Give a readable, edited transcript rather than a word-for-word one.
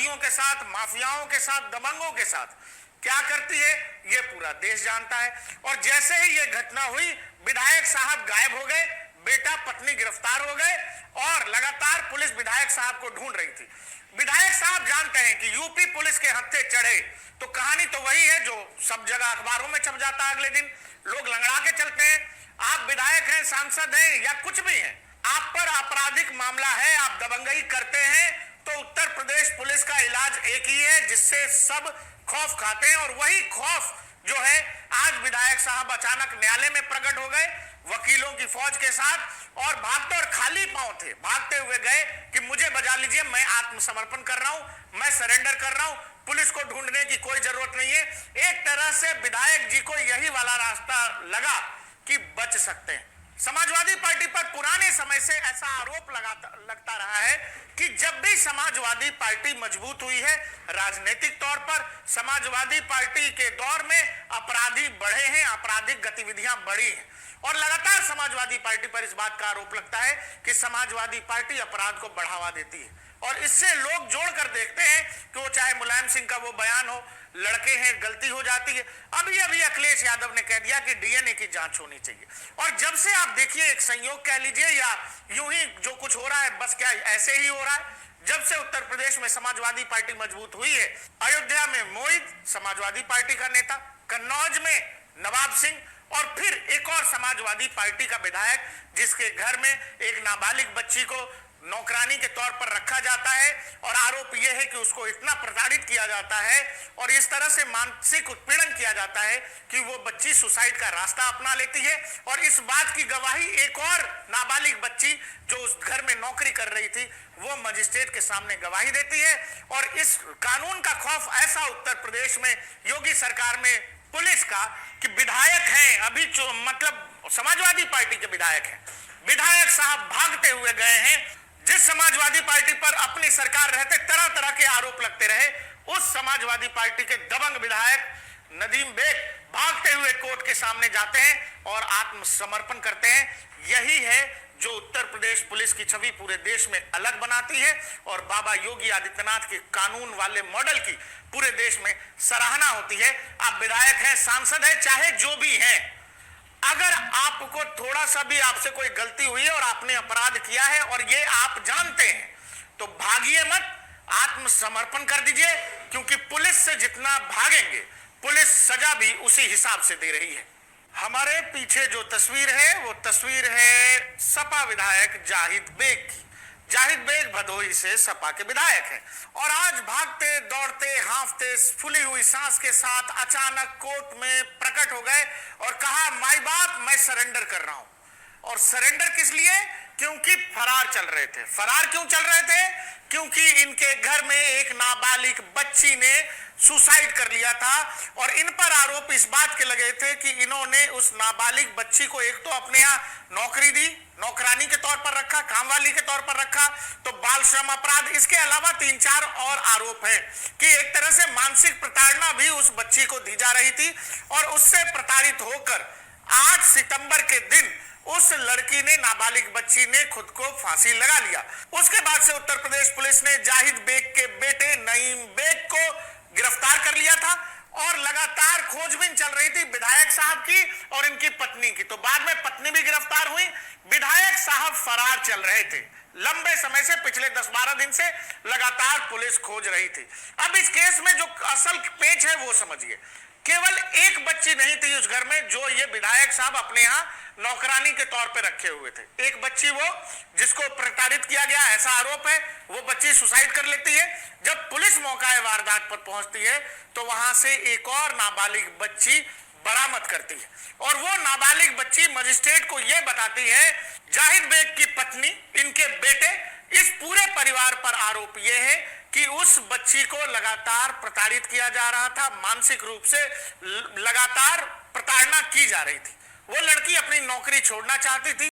अपराधियों के साथ, माफियाओं के साथ, दबंगों के साथ क्या करती है ये पूरा देश जानता है। और जैसे ही ये घटना हुई, विधायक साहब गायब हो गए, बेटा पत्नी गिरफ्तार हो गए और लगातार पुलिस विधायक साहब को ढूंढ रही थी। विधायक साहब जानते हैं कि यूपी पुलिस के हत्थे चढ़े तो कहानी तो वही है जो सब जगह अखबारों में छप जाता है। अगले दिन लोग लंगड़ा के चलते हैं। आप विधायक हैं, सांसद हैं या कुछ भी हैं, आप पर आपराधिक मामला है, आप दबंगई करते हैं तो उत्तर प्रदेश पुलिस का इलाज एक ही है जिससे सब खौफ खाते हैं। और वही खौफ जो है आज विधायक साहब अचानक न्यायालय में प्रकट हो गए वकीलों की फौज के साथ और भागते और खाली पांव थे, भागते हुए गए कि मुझे बचा लीजिए, मैं आत्मसमर्पण कर रहा हूं, मैं सरेंडर कर रहा हूं, पुलिस को ढूंढने की कोई जरूरत नहीं है। एक तरह से विधायक जी को यही वाला रास्ता लगा कि बच सकते हैं। समाजवादी पार्टी पर पुराने समय से ऐसा आरोप लगता रहा है कि जब भी समाजवादी पार्टी मजबूत हुई है राजनीतिक तौर पर, समाजवादी पार्टी के दौर में अपराधी बढ़े हैं, आपराधिक गतिविधियां बढ़ी हैं और लगातार समाजवादी पार्टी पर इस बात का आरोप लगता है कि समाजवादी पार्टी अपराध को बढ़ावा देती है। और इससे लोग जोड़कर देखते हैं कि वो चाहे मुलायम सिंह का वो बयान हो, लड़के हैं, गलती हो जाती है। अभी अखिलेश यादव ने कह दिया कि डीएनए की जांच होनी चाहिए। और जब से आप देखिए, एक संयोग कह लीजिए या यूं ही जो कुछ हो रहा है बस क्या ऐसे ही हो रहा है। जब से उत्तर प्रदेश में समाजवादी पार्टी मजबूत हुई है, अयोध्या में मोहित समाजवादी पार्टी का नेता, कन्नौज में नवाब सिंह और फिर एक और समाजवादी पार्टी का विधायक जिसके घर में एक नाबालिग बच्ची को नौकरानी के तौर पर रखा जाता है और आरोप यह है कि उसको इतना प्रताड़ित किया जाता है और इस तरह से मानसिक उत्पीड़न किया जाता है कि वो बच्ची सुसाइड का रास्ता अपना लेती है। और इस बात की गवाही एक और नाबालिग बच्ची जो उस घर में नौकरी कर रही थी वो मजिस्ट्रेट के सामने गवाही देती है। और इस कानून का खौफ ऐसा उत्तर प्रदेश में योगी सरकार में पुलिस का कि विधायक हैं, अभी मतलब समाजवादी पार्टी के विधायक हैं, विधायक साहब भागते हुए गए हैं। जिस समाजवादी पार्टी पर अपनी सरकार रहते तरह तरह के आरोप लगते रहे, उस समाजवादी पार्टी के दबंग विधायक नदीम बेग भागते हुए कोर्ट के सामने जाते हैं और आत्मसमर्पण करते हैं। यही है जो उत्तर प्रदेश पुलिस की छवि पूरे देश में अलग बनाती है और बाबा योगी आदित्यनाथ के कानून वाले मॉडल की पूरे देश में सराहना होती है। आप विधायक हैं, सांसद हैं, चाहे जो भी हैं, अगर आपको थोड़ा सा भी आपसे कोई गलती हुई है और आपने अपराध किया है और ये आप जानते हैं तो भागिए मत, आत्मसमर्पण कर दीजिए, क्योंकि पुलिस से जितना भागेंगे पुलिस सजा भी उसी हिसाब से दे रही है। हमारे पीछे जो तस्वीर है वो तस्वीर है सपा विधायक जाहिद बेग की। जाहिद बेग भदोही से सपा के विधायक हैं और आज भागते दौड़ते हांफते फूली हुई सांस के साथ अचानक कोर्ट में प्रकट हो गए और कहा, माई बाप मैं सरेंडर कर रहा हूं। और सरेंडर किस लिए? क्योंकि फरार चल रहे थे। फरार क्यों चल रहे थे? क्योंकि इनके घर में एक नाबालिग बच्ची ने सुसाइड कर लिया था और इन पर आरोप इस बात के लगे थे कि इन्होंने उस नाबालिग बच्ची को एक तो अपने यहाँ नौकरी दी, नौकरानी के तौर पर रखा, कामवाली के तौर पर रखा, तो बाल श्रम अपराध, इसके अलावा 3-4 और आरोप है कि एक तरह से मानसिक प्रताड़ना भी उस बच्ची को दी जा रही थी। और उससे प्रताड़ित होकर 8 सितंबर के दिन उस लड़की ने, नाबालिग बच्ची ने खुद को फांसी लगा लिया। उसके बाद से उत्तर प्रदेश पुलिस ने जाहिद बेग के बेटे नईम बेग को गिरफ्तार कर लिया था और लगातार खोजबीन चल रही थी विधायक साहब की और इनकी पत्नी की। तो बाद में पत्नी भी गिरफ्तार हुई। विधायक साहब फरार चल रहे थे लंबे समय से, पिछले 10-12 दिन से लगातार पुलिस खोज रही थी। अब इस केस में जो असल पेच है वो समझिए, केवल एक बच्ची नहीं थी उस घर में जो ये विधायक साहब अपने यहाँ नौकरानी के तौर पे रखे हुए थे। एक बच्ची वो जिसको प्रताड़ित किया गया ऐसा आरोप है, वो बच्ची सुसाइड कर लेती है। जब पुलिस मौका वारदात पर पहुंचती है तो वहां से एक और नाबालिग बच्ची बरामद करती है और वो नाबालिग बच्ची मजिस्ट्रेट को ये बताती है, जाहिद बेग की पत्नी, इनके बेटे, इस पूरे परिवार पर आरोप ये है कि उस बच्ची को लगातार प्रताड़ित किया जा रहा था, मानसिक रूप से लगातार प्रताड़ना की जा रही थी। वो लड़की अपनी नौकरी छोड़ना चाहती थी।